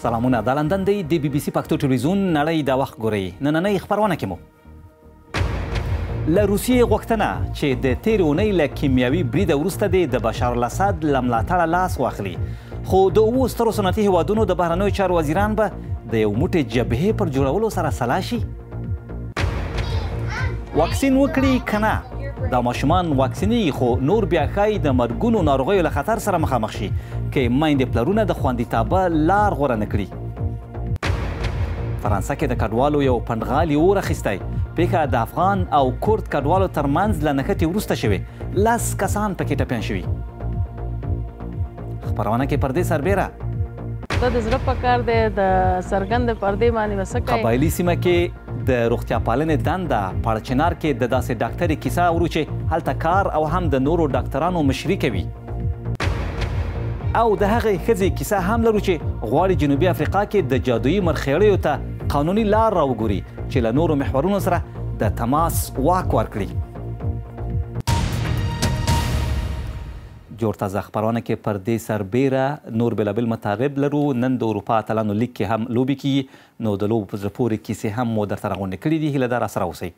سلامونه د لندن دی د بي بي سي پښتو ټلویزیون نړۍ د وخت ګورئ نننۍ خپرونه کې مو له روسیې غوښتنه چې د تېرې اونۍ له کیمیاوي بریده وروسته د بشار الاسد له ملاتړه لاس واخلي خو د اوو سترو صنعتي هیوادونو د بهرنیو چارو وزیران به د یو موټې جبهې پر جوړولو سره سلا شي واکسین وکړي که نه دا ماشومان واکسینېږي خو نور بیا ښایي د مرګونو ناروغیو له خطر سره مخامخ شي که میندې پلرونه د خوندیتابه لار غوره نه کړي فرانسه کې د کډوالو یو پنډغالي اور اخیستی پیښه د افغان او کورد کډوالو ترمنځ له نښتې وروسته شوې 10 کسان پکې ټپیان شوي خپرونه کې پردې سربیره دا د زړه په کار دی د څرګند پردې باندې به څه کوي قبایلي سیمه کې د روغتیا پالنې دنده پاړچنار کې د داسې ډاکټرې کیسه اورو چې هلته کار او هم د نورو ډاکټرانو مشري کوي او د هغې ښځې کیسه هم لرو چې غواړي جنوبي افریقا کې د جادویي مرخیړیو ته قانوني لار راوګوري چې له نورو محورونو سره د تماس واک ورکړي جوړ تازه خپرونه کې پر دې سربیره نور بېلابېل مطالب لرو نن د اروپا اتلانو لیګ کې هم لوبې کیږي نو د لوبو په زړه پورې کیسې هم مو درته راغونډې کړي دي هیله ده راسره اوسئ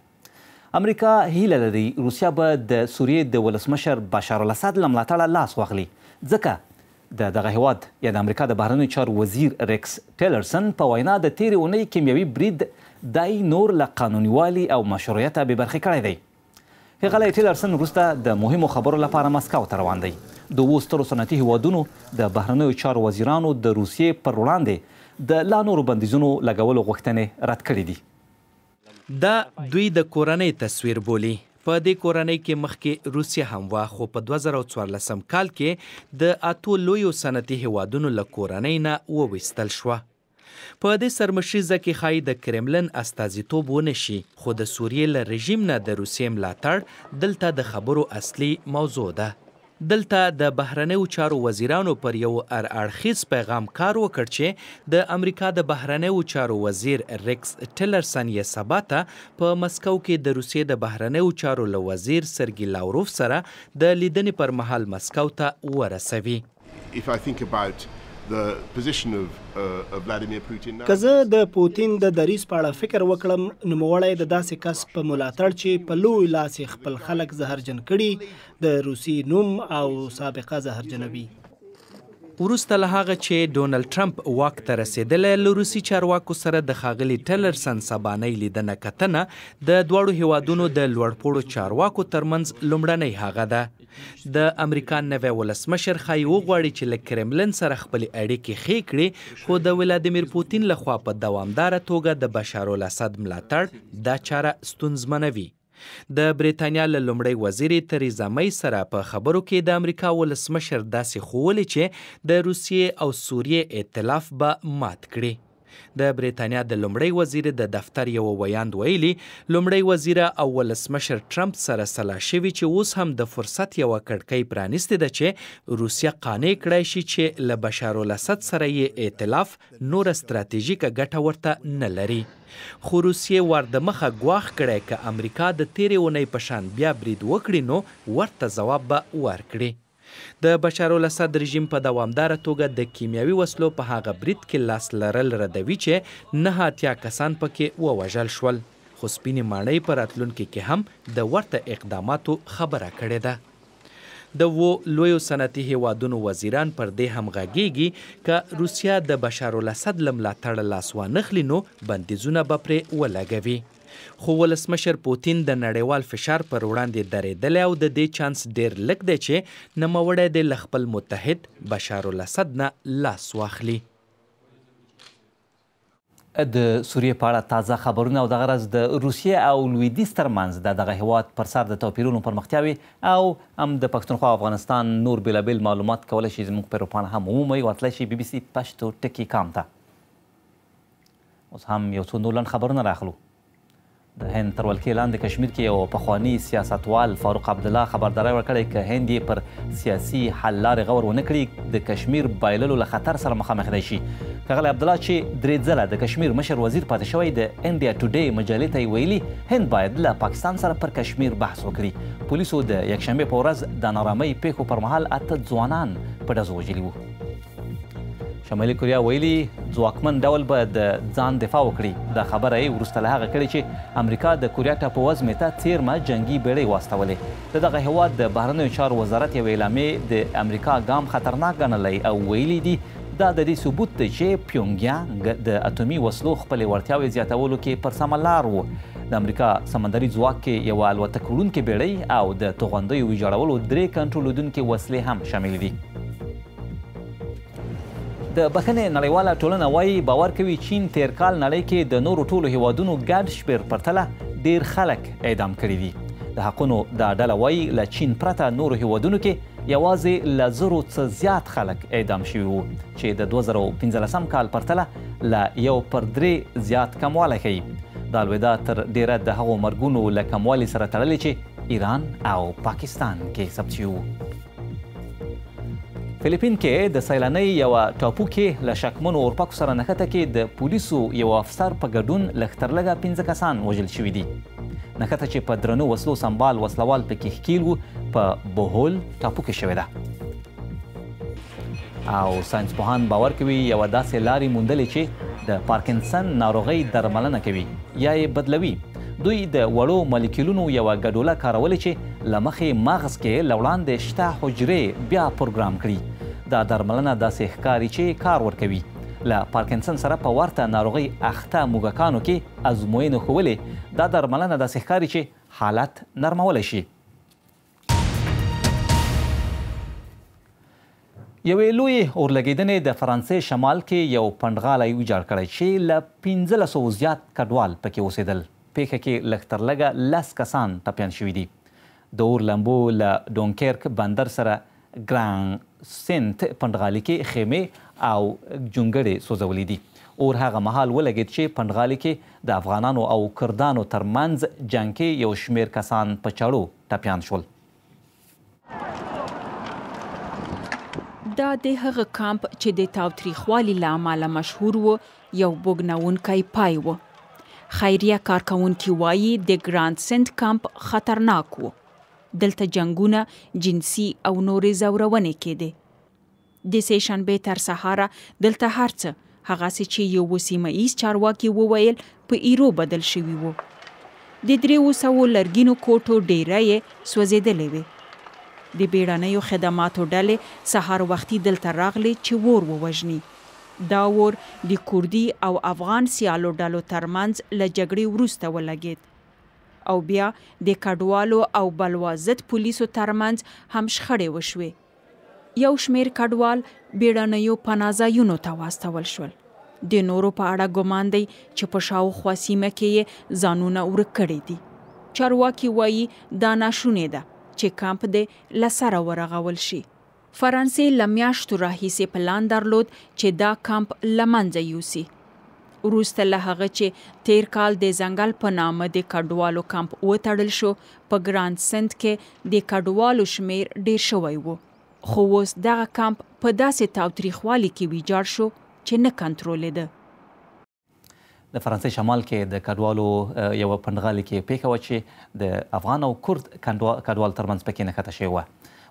امریکا هیله لري روسیه به د سوریې د ولسمشر بشار الاسد له ملاتړه لاس واخلي ځکه د دغه هیواد یا د امریکا د بهرنیو چارو وزیر ریکس ټیلرسن په وینا د تېرې اونۍ کیمیاوي برید دای نور له قانونیوالي او مشروعیته بې برخې کړی دی ښاغلی ټیلرسن وروسته د مهمو خبرو لپاره مسکو ته روان دی د اوو سترو صنعتي هیوادونو د بهرنیو چارو وزیرانو د روسیې پر وړاندې د لا نورو بندیزونو لګولو غوښتنې رد کړي دي دا دوی د کورنۍ تصویر بولي په دې کورنۍ کې مخکې روسیه هم وه خو په 2014 کال کې د 8 لویو صنعتي هیوادونو له کورنۍ نه وویستل شوه په دې سرمشریزه کې ښایي د کرملن استازیتوب ونه شي خو د سوریې له رژیم نه د روسیې ملاتړ دلته د خبرو اصلي موضوع ده دلته د بهرنیو چارو وزیرانو پر یو اړخیز پیغام کار وکړ چې د امریکا د بهرنیو چارو وزیر ریکس ټیلرسن یې سبا ته په مسکو کې د روسیې د بهرنیو چارو له وزیر سرګي لاوروف سره د لیدنې پر مهال مسکو ته ورسوي که زه د پوتین د دریځ په اړه فکر وکړم نوموړی د داسې کس په ملاتړ چې په لوی لاس خپل خلک زهرجن کړي د روسي نوم او سابقه زهرجنوي وروسته له هغه چې ډونالډ ټرمپ واک ته رسېدلی له روسي چارواکو سره د ښاغلي ټیلرسن سبانۍ لیدنه کتنه د دواړو هیوادونو د لوړپوړو چارواکو ترمنځ لومړنۍ هغه ده د امریکا نوی ولسمشر ښایي وغواړي چې له کرملن سره خپلې اړیکې ښې کړي خو د ولادیمیر پوتین لخوا په دوامداره توګه د بشار الاسد ملاتړ دا چاره ستونزمنوي د بریتانیا له لومړۍ وزیرې تریزا مۍ سره په خبرو کې د امریکا ولسمشر داسې ښوولې چې د روسیې او سوریې ائتلاف به مات کړي د بریتانیا د لومړۍ وزیرې د دفتر یو ویاند ویلي لومړۍ وزیره او ولسمشر ټرمپ سره سلا شوي چې اوس هم د فرصت یوه کړکۍ پرانیستې ده چې روسیه قانع کړی شي چې له بشار الاسد سره یې ائتلاف نوره ستراتیژیکه ګټه ورته نه لري خو روسیې ور د مخه ګواښ کړی که امریکا د تېرې اونۍ په شان بیا برید وکړي نو ورته ځواب به ورکړي د بشار الاسد رژیم په دوامداره توګه د کیمیاوي وسلو په هغه برید کې لاس لرل ردوي چې 9 کسان پکې ووژل شول خو سپینې ماڼۍ په راتلونکي کې هم د ورته اقداماتو خبره کړې ده د لویو صنعتي هیوادونو وزیران پر دې هم غږیږي که روسیه د بشار الاسد له ملاتړه لاس وانخلي نو بندیزونه به پرې ولګوي خو ولسمشر پوتین د نړیوال فشار پر وړاندې درېدلی او د دې چانس ډېر لږ دی چې نوموړی د له خپل متحد بشار الاسد نه لاس واخلي د سوریې په اړه تازه خبرونه او دغه راز د روسیې او لویدیځ ترمنځ د دغه هیواد پر سر د توپیرونو پرمختیاوې او هم د پښتونخوا افغانستان نور بېلابېل معلومات کولی شي زموږ پیروپاڼه هم ومومئ ورتلی شي بي بي سي پښتو ټکي کام ته اوس هم یو څو نور لنډ خبرونه راخلو د هند تر ولکې لاندې کشمیر کې یو پخواني سیاستوال فاروق عبدالله خبرداری ورکړی که هند یې پر سیاسي حل لارې غور ونه کړي د کشمیر بایللو له خطر سره مخامخ دی شي ښاغلی عبدالله چې 3 ځله د کشمیر مشر وزیر پاتې شوی د انډیا ټوډے مجلې ته یې ویلي هند باید له پاکستان سره پر کشمیر بحث وکړي پولیسو د یکشنبې په ورځ د نارامۍ پیښو پر مهال 8 ځوانان په ډزو وژلي وو شمالي کوریا ویلي ځواکمن ډول به د ځان دفاع وکړي. دا خبره یې وروسته له هغه کړې چې امریکا د کوریا ټاپووزمې ته څیرمه جنګي بیړۍ واستولې. د دغه هیواد د بهرنیو چارو وزارت یوې اعلامیې د امریکا ګام خطرناک ګڼلی او ویلي دي دا د دې ثبوت دی چې پیونګیانګ د اټومي وسلو خپلې وړتیاوې زیاتولو کې پر سمه لار و. د امریکا سمندري ځواک کې یوه الوتکه وړونکې بیړۍ او د توغندیو ویجاړولو 3 کنټرولېدونکې وسلې هم شامل دي. د بخښنې نړیواله ټولنه وایي باور کوي چین تیر کال نړۍ کې د نورو ټولو هیوادونو ګډ شمېر پرتله ډېر خلک اعدام کړي دي. د حقونو دا ډله وایي له چین پرته نورو هیوادونو کې یوازې له 1000 څخه زیات خلک اعدام شوي وو چې د 2015 کال پرتله له 1/3 زیات کموالی ښیي. دا لوېدا تر ډیره د هغو مرګونو له کموالي سره تړلې چې ایران او پاکستان کې ثبت شوي وو. فلیپین کې د سیلانۍ یوه ټاپو کې له شکمنو اورپکو سره نښته کې د پولیسو یو افسر په ګډون لږ تر لږه 15 کسان وژل شوي دي. نښته چې په درنو وسلو سمبال وسلوال پکې ښکیل وو په بوهول ټاپو کې شوې ده. او ساینسپوهان باور کوي یوه داسې لارې موندلې چې د پارکنسن ناروغۍ درملنه کوي یا یې بدلوي. دوی د وړو مالیکولونو یوه ګډوله کارولې چې له مخې مغز کې له وړاندې شته حجرې بیا پروګرام کړي. دا درملنه داسې ښکاري چې کار ورکوي. له پارکنسن سره په ورته ناروغۍ اخته موږکانو کې ازموینې ښولې دا درملنه داسې ښکاري چې حالت نرمولی شي. یوې لویې اورلګیدنې د فرانسې شمال کې یو پنډغالی ویجاړ کړی چې له 1500 زیات کډوال پکې اوسېدل. پیښه کې لږ تر لږه 10 کسان ټپیان شوي دي. د اور لمبو له ډونکرک بندر سره ګران سنت پنډغالي کې خیمې او جونګړې سوځولې دي. اور هغه مهال ولګېد چې پنډغالي کې د افغانانو او کردانو ترمنځ جنګ کې یو شمېر کسان په چاړو ټپیان شول. دا د هغه کامپ چې د تاوتریخوالي له امله مشهور و یو بوږنونکی پای و. خیریه کارکوونکي وایي د ګراند سنت کامپ خطرناک و. دلته جنګونه، جنسي او نورې ځورونې کېدې. د سې شنبې تر سهاره دلته هر څه هغسې چې یو سیمه ایز چارواکي وویل په ایرو بدل شوي وو. د 300 لرګینو کوټو ډیره یې سوځېدلې وې. د بیړنیو خدماتو ډلې سهار وختي دلته راغلې چې اور ووژني. دا اور د کوردي او افغان سیالو ډلو ترمنځ له جګړې وروسته ولګېد او بیا د کډوالو او بلوازت پولیسو ترمنځ هم شخړې وشوې. یو شمېر کډوال بیړنیو پناهځایونو ته واستول شول. د نورو په اړه ګمان دی چې په شاوخوا سیمه کې یې ځانونه ورک کړي دي. چارواکي وایي دا ناشونې ده چې کامپ دې له سره ورغول شي. فرانسې له میاشتو راهیسې پلان درلود چې دا کامپ له منځه یوسي. وروسته له هغه چې تیر کال د ځنګل په نامه د کډوالو کامپ وتړل شو، په ګراند سنت کې د کډوالو شمیر ډیر شوی و. خو اوس دغه کامپ په داسې تاوتریخوالي کې ویجاړ شو چې نه کنټرولېده. د فرانسې شمال کې د کډوالو یوه پنډغالي کې پیښه وه چې د افغان او کرد کډوال ترمنځ پکې نښته شوې وه.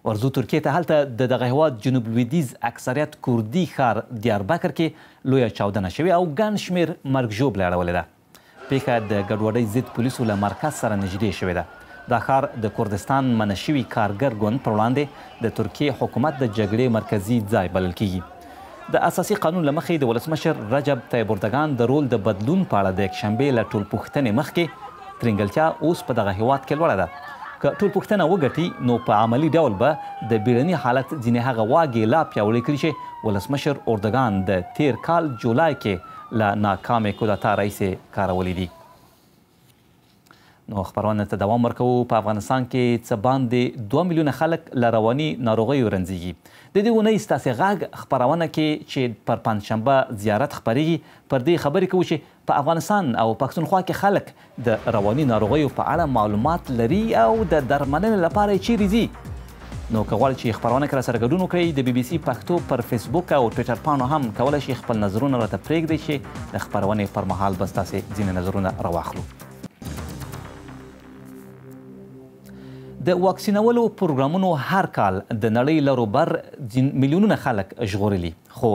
ورځو ترکیې ته. هلته د دغه هیواد جنوب لویدیځ اکثریت کوردي ښار دیاربکر کې لویه چاودنه شوې او ګڼ شمېر مرګ ژوبله اړولې ده. پیښه د ګډوډۍ ضد پولیسو له مرکز سره نږدې شوې ده. دا ښار د کردستان منع شوي کارګر ګوند پر وړاندې د ترکیې حکومت د جګړې مرکزي ځای بلل کیږي. د اساسي قانون له مخې د ولسمشر رجب طیب اردګان د رول د بدلون په اړه د یکشنبې له ټولپوښتنې مخکې ترنګلتیا اوس په دغه هیواد کې لوړه ده. که ټولپوښتنه وګټي نو په عملي ډول به د بیړني حالت ځینې هغه واګې لا پیاوړې کړي چې ولسمشر اردګان د تیر کال جولای کې له ناکامې کودتا راهیسې کارولې دي. نو خبرونه ته دوام ورکوو. په افغانستان کې څه باندې 2 میلیونه خلک له رواني ناروغیو رنځېږي. د دې اونۍ ستاسې غږ خپرونه کې چې پر پنجشنبه زیارت خپریږي پر دې خبرې کوو چې په افغانستان او پښتونخوا کې خلک د رواني ناروغیو په اړه معلومات لري او د درملنې لپاره یې چیرې ځي. نو که غواړئ چې خپرونه کې راسره ګډون وکړئ د بي بي سي پښتو پر فیسبوک او ټویټر پاڼو هم کولی شئ خپل نظرونه راته پرېږدئ چې د خپرونې پر مهال به ستاسې ځینې نظرونه راواخلو. د واکسینولو پروګرامونو هر کال د نړۍ له روبر میلیونونه خلک ژغورلي، خو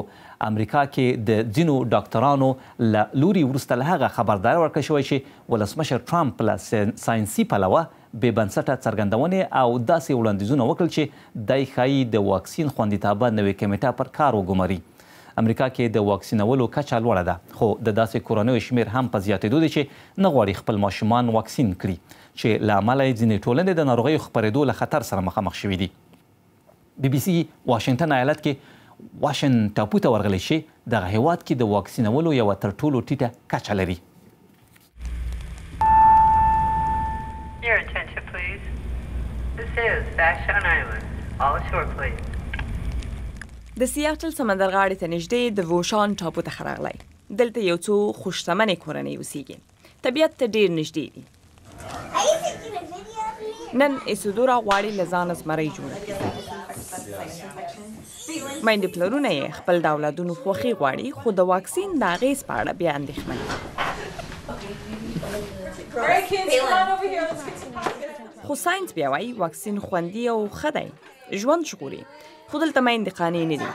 امریکا کې د ځینو ډاکټرانو له لوري وروسته له هغه خبرداری ورکړل شوی چې ولسمشر ټرمپ له ساینسي پلوه بې بنسټه څرګندونې او داسې وړاندیزونه وکړل چې دی ښایي د واکسین خوندیتابه نوې کمیټه پر کار وګماري. امریکا کې د واکسینولو کچه لوړه ده، خو د داسې کورنیو شمیر هم په زیاتېدو دی چې نه غواړي خپل ماشومان واکسین کړي، چې له امله یې ځینې ټولنې د ناروغیو خپرېدو له خطر سره مخامخ شوي دي. بي بي سي واشنګټن ایالت کې واشن ټاپو ته ورغلی چې دغه هیواد کې د واکسینولو یوه تر ټولو ټیټه کچه لري. Your attention, please. This is Vashon Island. All ashore, please. د سیاتل سمندرغاړې ته نږدې د ووشان ټاپو ته راغلی. دلته یو څو خوشتمنې کورنۍ اوسیږي. طبیعت ته ډېر نږدې دي. نن ایسودورا غواړي له ځانه زمری جوړه کړي. میندې پلرونه یې خپل د اولادونو خوښي غواړي، خو د واکسین د اغېز په اړه بیا اندېښمن دي. خو ساينس بیا وایي واکسین خوندي او ښه دی، ژوند ژغوري. خو دلته میندې قانع نه دي.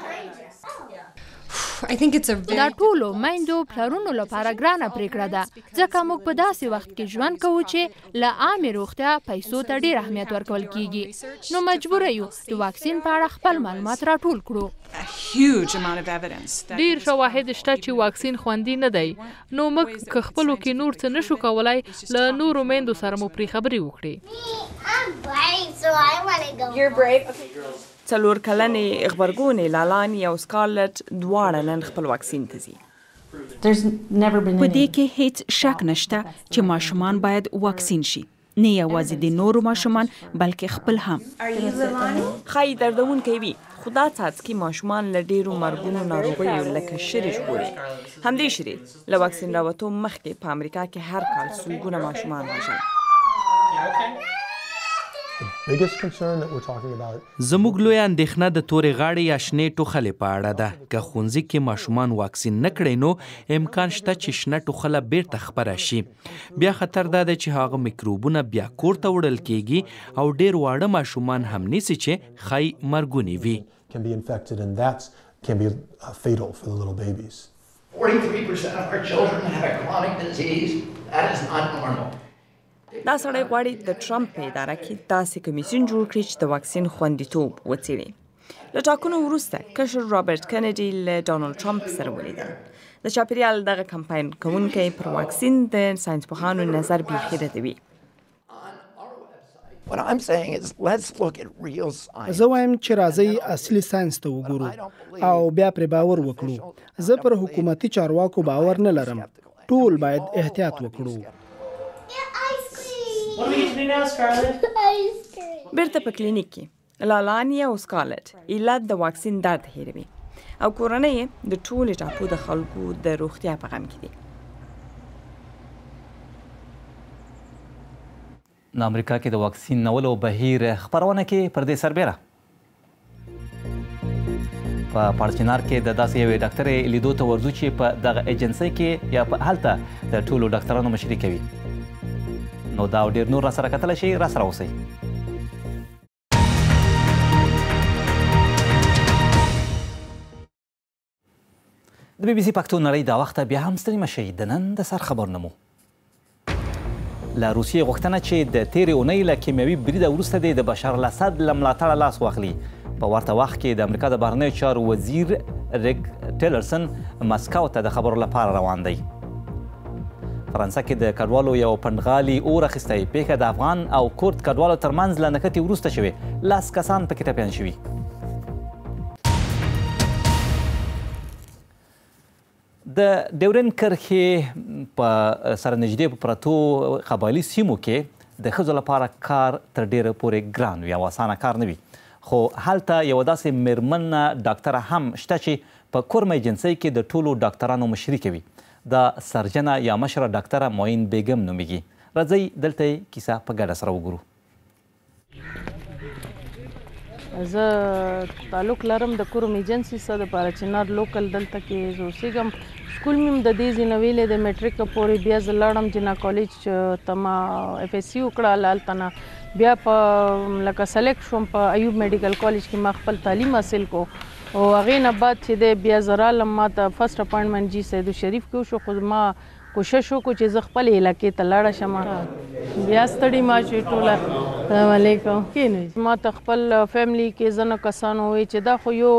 دا ټولو میندو پلرونو لپاره ګرانه پریکړه ده، ځکه موږ په داسې وخت کې ژوند کوو چې له عامې روغتیا پیسو ته ډېر اهمیت ورکول کیږي، نو مجبوره یو د واکسین په اړه خپل معلومات راټول کړو. ډیر شواهد شته چې واکسین خوندي نه دی، نو موږ که خپلو کې نور څه نشو کولای له نورو میندو سره مو پرې خبرې وکړي. څلور کلنې غبرګونې لالاني او سکارلټ دواړه نن خپل واکسین ته ځي. په دې کې هیڅ شک نشته چې ماشومان باید واکسین شي، نه یوازې د نورو ماشومان بلکې خپل هم. ښایي دردونکی وي، خو دا څاڅکي ماشومان له ډېرو مرګونو ناروغیو لکه شري ژغوري. همدې شري له واکسین راوتو مخکې په امریکا کې هر کال سلګونه ماشومان وژل. زموږ لویه اندېښنه د تورې غاړې یا شنې ټوخلې په اړه ده. که ښوونځي کې ماشومان واکسین نه کړي نو امکان شته چې شنه ټوخله بیرته خپره شي. بیا خطر دا دی چې هغه میکروبونه بیا کور ته وړل کیږي او ډېر واړه ماشومان هم نیسي چې ښایي مرګوني وي. 43% of our children have a chronic disease. That is not normal. دا سړی غواړي د ټرمپ په اداره کې داسې کمیسیون جوړ کړي چې د واکسین خوندیتوب وڅېړي. له ټاکنو وروسته کشر رابرټ کنیډي له ډانلډ ټرمپ سره ولیدل. د چاپیریال دغه کمپاین کوونکی پر واکسین د ساینسپوهانو نظر بیخي ردوي. زه وایم چې راځئ اصلي ساینس ته وګورو او بیا پرې باور وکړو. زه پر حکومتي چارواکو باور نه لرم. ټول باید احتیاط وکړو. بیرته په کلینیک کې لالاني او سکارلټ علت د واکسین درد هیروي او کورنۍ د ټولې ټاپو د خلکو د روغتیا په غم کې دي. د امریکا کې د واکسین نولو بهیر خپرونه کې پر دې سربیره په پارچنار کې د داسې یوې ډاکټرې لیدو ته ورځو چې په دغه ایجنسۍ کې یا په هلته د ټولو ډاکټرانو مشري کوي. نو دا ډیر نور را سره کتلی شي، را سره اوسئ. د بي بي سي پښتو نړۍ دا وخته بیا هم ستړي مه شئ. د نن د سر خبرونه مو له روسیې غوښتنه چې د تېرې اونۍ له کیمیاوي بریده وروسته د بشار الاسد له ملاتړه لاس واخلي. په ورته وخت کې د امریکا د بهرنیو چارو وزیر ریک ټیلرسن مسکو ته د خبرو لپاره روان دی. فرانسه کې د کډوالو یو پنډغالي اور اخیستی. پیښه د افغان او کورد کډوالو ترمنځ له نښتې وروسته شوې. 10 کسان پکې ټپیان شوي. د ډیورند کرښې په سره نږدې په پرتو قبایلي سیمو کې د ښځو لپاره کار تر ډیره پورې ګران وي او اسانه کار نه وي. خو هلته یوه داسې میرمنه ډاکټره هم شته چې په کورمه ایجنسۍ کې د ټولو ډاکټرانو مشري کوي. دا سرجنه یا مشره ډاکټره معین بیګم نومیږي. راځئ دلته یې کیسه په ګډه سره وګورو. زه تعلق لرم د کوروم ایجنسي سره د پارچنار لوکل دلته کې زه اوسېږم. سکول مې هم د دې ځای نه ویلې د میټریک پورې. بیا زه لاړم جنا کالج ته ما اف ایس سی وکړه. هلته نه بیا په لکه سلیکټ شوم په ایوب میډیکل کالج کې ما خپل تعلیم حاصل کو او هغې نه بعد چې دی بیا زه رالم ما ته فرسټ اپاینټمنټ جي سید الشریف کې وشو خو ما کوشش وکړو چې زه خپل علاقې ته لاړه شم بیا ستړي ما چې ټوله السلام علیکم کښېنئ ما ته خپل فیملی کې ځینو کسانو وویل چې دا خو یو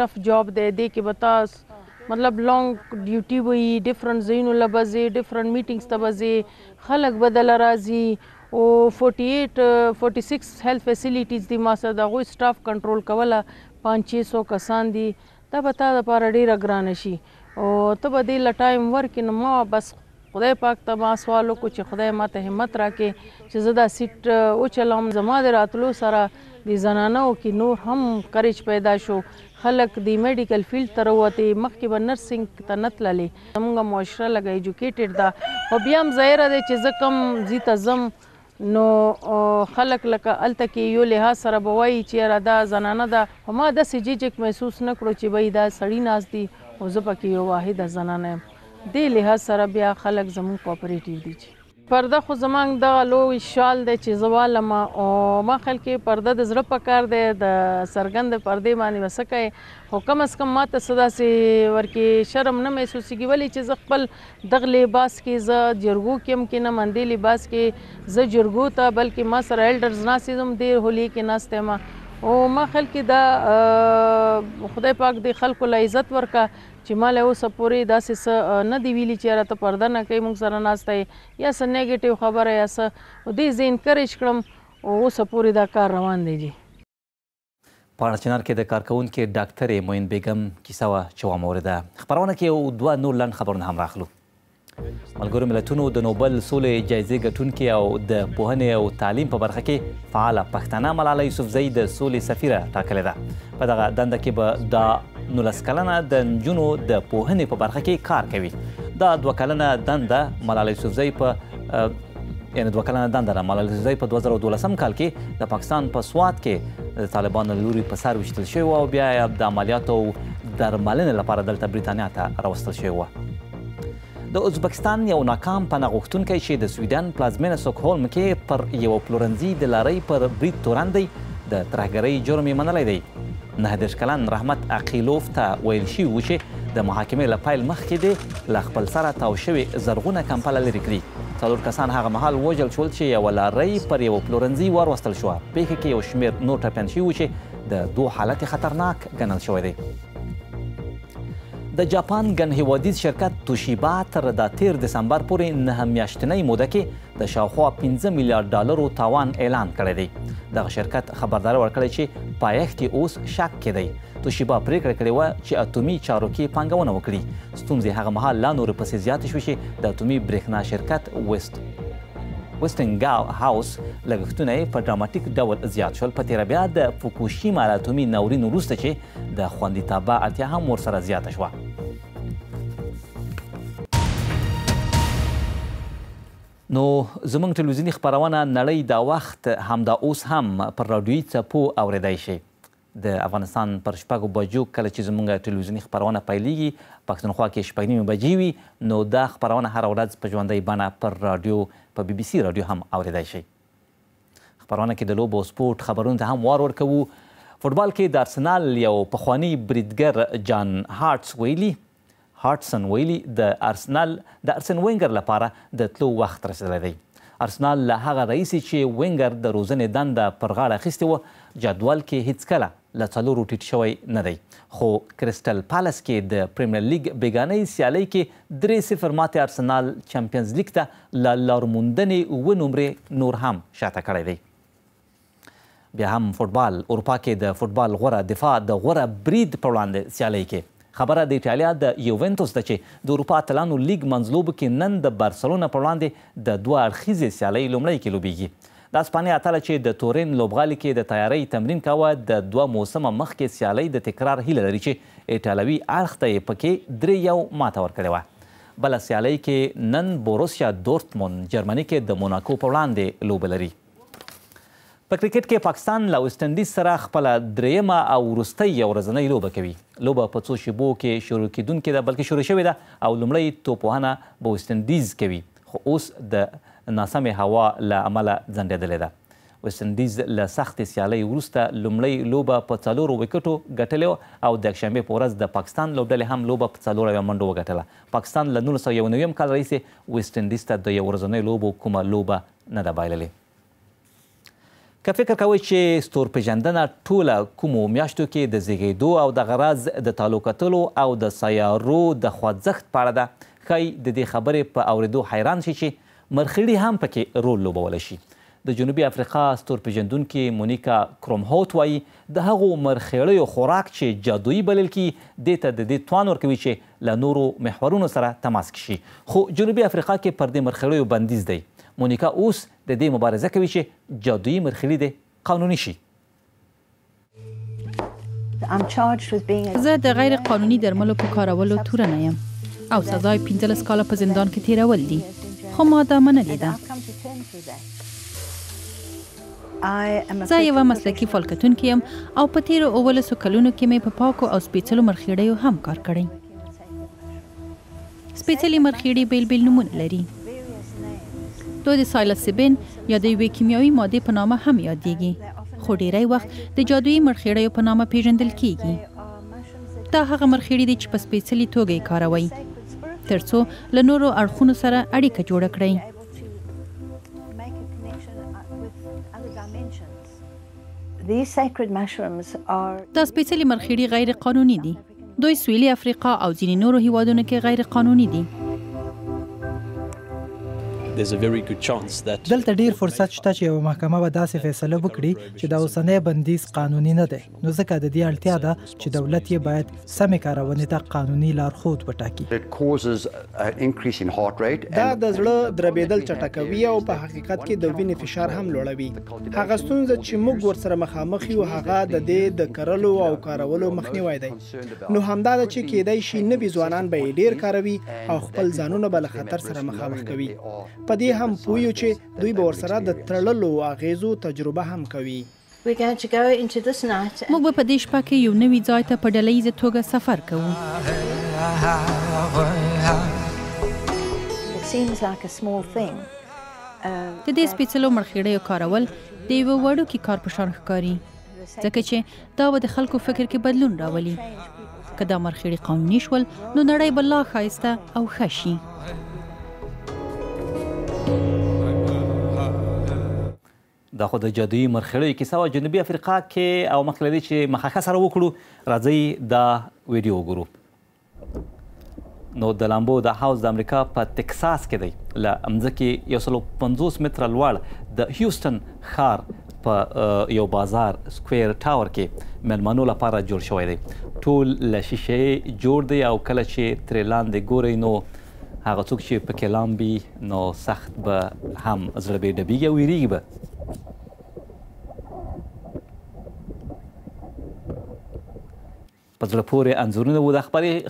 ټف جاب دی دې کې به تاسو مطلب لانګ ډیوټي وي ډفرنٹ ځایونو له به ځې ډفرنٹ میټینګس ته به ځې خلک به دله راځي او 46 هیلث فیسیلیټیز دي ما سره د هغوی سټاف کنټرول کوله 500 کسان دي دا به تا دپاره ډېره ګرانه شي او ته به دې له ټایم ورکې نو ما بس خدای پاک ته ما سوال وکړو چې خدای ما ته همت راکړي چې زه دا سیټ وچلوم زما د راتلو سره د زنانو کې نور هم کریج پیدا شو خلک د میډیکل فیلډ ته راوتې مخکې به نرسنګ ته نه تللې زموږ معاشره لږه ایجوکیټډ ده خو بیا هم ظاهره دی چې زه کم ځي ته ځم نو خلک لکه هلته کې یو لحاظ سره به وایي چې یاره دا زنانه ده خو ما داسې جیجک محسوس نه کړو چې بهی دا سړي ناست دي او زه پکې یو واحده زنانه یم دې لحاظ سره بیا خلک زموږ کوپریټیو دي چې پرده خو زمونږ دغه لوی شال دی چې زه والم او ما خیال کې پرده د زړه په کار دی د څرګند پردې باندې به څه کوې خو کم از کم ما ته څه داسې ورکې شرم نه محسوسېږي ولې چې زه خپل دغه لباس کې زه جرګو کې هم کېنم همدې لباس کې زه جرګو ته بلکې ما سره ایلډرز ناست یم ډېر هولي کې ناست یم او ما خیال کې دا خدای پاک د خلکو له عزت ورکه چې ما له اوسه پورې داسې څه نه دي ویلي چې یاره ته پرده نه کوې موږ سره ناسته یې یا څه نیګیټیو خبره یا څه دې زه انکریج کړم او اوسه پورې دا کار روان دی جي په اړچنار کې د کارکوونکې ډاکټرې معین بیګم کیسه وه چې ومورېده خپرونه کې یو دوه نور لنډ خبرونه هم راخلو ملګرو ملتونو د نوبل سولې جایزې ګټونکې او د پوهنې او تعلیم په برخه کې فعاله پښتنه ملاله یوسفزۍ د سولې سفیره ټاکلې ده په دغه دنده کې به دا 19 کلنه د نجونو د پوهنې په برخه کې کار کوي دا 2 کلنه دنده ملاله یوسفزۍ په 2 کلنه دنده ده ملاله یوسفزۍ په 2012 کال کې د پاکستان په سوات کې د طالبانو له لوري په سر ویشتل شوې وه او بیا یې د عملیاتو او درملنې لپاره دلته بریتانیا ته راوستل شوې وه د ازبکستان یو ناکام پناه غوښتونکی چې د سویډن پلازمینه سټوکهولم کې پر یو پلورنځي د لارۍ پر برید تورن دی د ترهګرۍ جرم یې منلی دی 19 کلن رحمت عقیلوف ته ویل شوي و چې د محاکمې له پیل مخکې دی له خپل سره تاو شوې زرغونه کمپله لرې کړي 4 کسان هغه مهال وژل شول چې یوه لارۍ پر یو پلورنځي واروستل شوه پیښه کې یو شمېر نور ټپیان شوي و چې د دوه حالت خطرناک ګڼل شوی دی د جاپان ګڼ هیوادیز شرکت توشیبا تر د 13 دسمبر پورې 9 میاشتنۍ موده کې د شاوخوا 15 میلیارډ ډالرو تاوان اعلان کړی دی دغه شرکت خبرداری ورکړی چې پایښت یې اوس شک کې دی توشیبا پریکړه کړې وه چې اتومي چارو کې پانګونه وکړي ستونزې هغه مهال لا نورې پسې زیاتې شوې چې د اتومي برېښنا شرکت ویسټنګ هاوس لګښتونه یې په ډراماتیک ډول زیات شول په تیره بیا د فوکوشیما له اتومي ناورین وروسته چې د خوندیتابه اړتیا هم ورسره زیاته شوه نو زموږ ټلویزیوني خپرونه نړۍ دا وخت همدا اوس هم پر رادیویي څپو اورېدی شي د افغانستان پر 6 بجو کله چې زموږ ټلویزیوني خپرونه پیلیږي پښتونخوا کې 6:30 بجې وي نو دا خپرونه هره ورځ په ژوندۍ بڼه پر رادیو په BBC رادیو هم اورېدی شي خپرونه کې د لوبو سپورټ خبرونو ته هم وار ورکوو فوټبال کې د ارسنال یو پخوانی بریدګر جان هارټسن ویلي د ارسن وینګر لپاره د تلو وخت رسېدلی دی ارسنال له هغه رئیسي چې وینګر د روزنې دنده پر غاړه اخیستې وه جدول کې هیڅکله له 4 ټیټ شوی نه دی خو کریسټل پالاس کې د پریمیر لیګ بیګانۍ سیالۍ کې 3-0 ماتې ارسنال چمپیونز لیګ ته له لارموندنې 7 نمرې نور هم شاته کړی دی بیا هم فوټبال اروپا کې د فوټبال غوره دفاع د غوره برید پر وړاندې سیالۍ کې خبره د ایټالیا د یوونټوس ده چې د اروپا اتلانو لیګ منځلوبو کې نن د بارسلونا پر وړاندې د 2 اړخیزې سیالۍ لومړی کې لوبیږي د اسپانیا اتله چې د تورین لوبغالي کې د تیارۍ تمرین کاوه د 2 موسمه مخکې سیالۍ د تکرار هیله لري چې ایټالوي اړخ ته یې پکې 3-1 ماته ورکړې وه بله سیالۍ کې نن بوروسیا دورتموند جرمني کې د موناکو پر وړاندې لوبه لري په کرکټ کې پاکستان له ویسټ انډیز سره خپله درېیمه او وروستۍ یو ورځنۍ لوبه کوي لوبه په 2 شیبو کې شروع کیدونکې ده بلکې شروع شوې ده او لومړی توپوهنه به ویسټ انډیز کوي خو اوس د ناسمې هوا له امله ځنډېدلې ده ویسټ انډیز له سختې سیالۍ وروسته لومړۍ لوبه په 4 وکټو ګټلې وه او د یکشنبې په ورځ د پاکستان لوبډلې هم لوبه په 4 منډو وګټله. پاکستان له 1991 کال راهیسې ویسټ انډیز ته د یو ورځنیو لوبو کومه لوبه نه ده بایللې. که فکر کوئ چې ستورپېژندنه ټوله کومو میاشتو کې د زیږېدو او د غرض د تالو کتلو او د سیارو د خوځښت په اړه ده، ښایي د دې خبرې په اورېدو حیران شي چې مرخیړي هم پکې رول لوبولی شي. د جنوبي افریقا ستورپېژندونکې مونیکا کرومهوت وایي د هغو مرخیړیو خوراک چې جادویي بلل کیږي دې ته د دې توان ورکوي چې له نورو محورونو سره تماس کې شي. خو جنوبي افریقا کې پر دې مرخیړیو بندیز دی. مونیکا اوس د دې مبارزه کوي چې جادویي مرخیړي دې قانوني شي. زه د غیر قانوني درملو په کارولو تورنه یم او سزا یې 15 کاله په زندان کې تیرول دي، خو ما دا منلې ده. زه یوه مسلکي فالکتونکې یم او په تیرو 19 کلونو کې مې په پاکو او سپېڅلو مرخیړیو هم کار کړی. سپېڅلي مرخیړي بیل بیل نومونه لري. دوی د سایلوسیبین یا د یوې کیمیاوي مادې په نامه هم یادېږي، خو ډیری وخت د جادویي مرخیړیو په نامه پیژندل کیږي. دا هغه مرخیړي دي چې په سپېڅلي توګه یې کاروئ ترڅو له نورو اړخونو سره اړیکه جوړه کړئ. دا سپېڅلي مرخیړي غیر قانوني دي. دوی سویلي افریقا او ځینې نورو هیوادونو کې غیر قانوني دي. دلته ډیر فرصت شته چې یوه محکمه به داسې فیصله وکړي چې د اوسنی بندیز قانوني نه دی، نو ځکه د دې اړتیا ده چې دولت یې باید سمې کارونې ته قانوني لارښود وټاکي. دا د زړه دربېدل چټکوي او په حقیقت کې د وینې فشار هم لوړوي. هغه ستونزه چې موږ ورسره مخامخ یو هغه د دې د کرلو او کارولو مخنیوی دی. نو همدا ده چې کېدای شي نوي ځوانان به یې ډیر کاروي او خپل ځانونه به له خطر سره مخامخ کوي. په دې هم پوهیو چې دوی به ورسره د تړلو اغیزو تجربه هم کوي. موږ به په دې شپه کې یو نوي ځای ته په ډله ییزه توګه سفر کوو. د دې سپېڅلو مرخیړیو کارول د یوه وړوکي کار په شان ښکاري، ځکه چې دا به د خلکو فکر کې بدلون راولي. که دا مرخیړي قانوني شول نو نړۍ به لا ښایسته او ښه شي. دا خو د جادویي مرخیړیو کیسه وه جنوبي افریقا کې، او مخکې له دې چې مخکښه سره وکړو راځئ دا ویډیو وګورو. نو د لامبو د هاوس د امریکا په ټکساس کې دی، له مځکې 150 متره لوړ د هیوستن ښار په یو بازار سکویر ټاور کې مېلمنو لپاره جوړ شوی دی. ټول له شیشې جوړ دی او کله چې ترې لاندې ګورئ نو هغه څوک چې پکې لامبي نو سخت به هم زړه به یې ډبیږي او ویریږي به. په زړه پورې انځورونه وو. د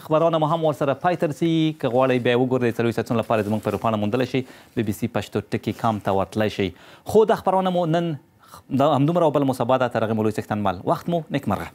خبرونه مو هم ورسره پای ته رسېږي. که غواړئ بیا یې وګورئ 4 ساعتونو لپاره زموږ په روپاڼه موندلی شئ. BBC پښتو ټکي کام ته ورتلی شئ. خو دا خبرونه مو نن همدومره او بل مو سبا ده. تر هغې مو لوی څښتن مل وخت مو نیکمرغه.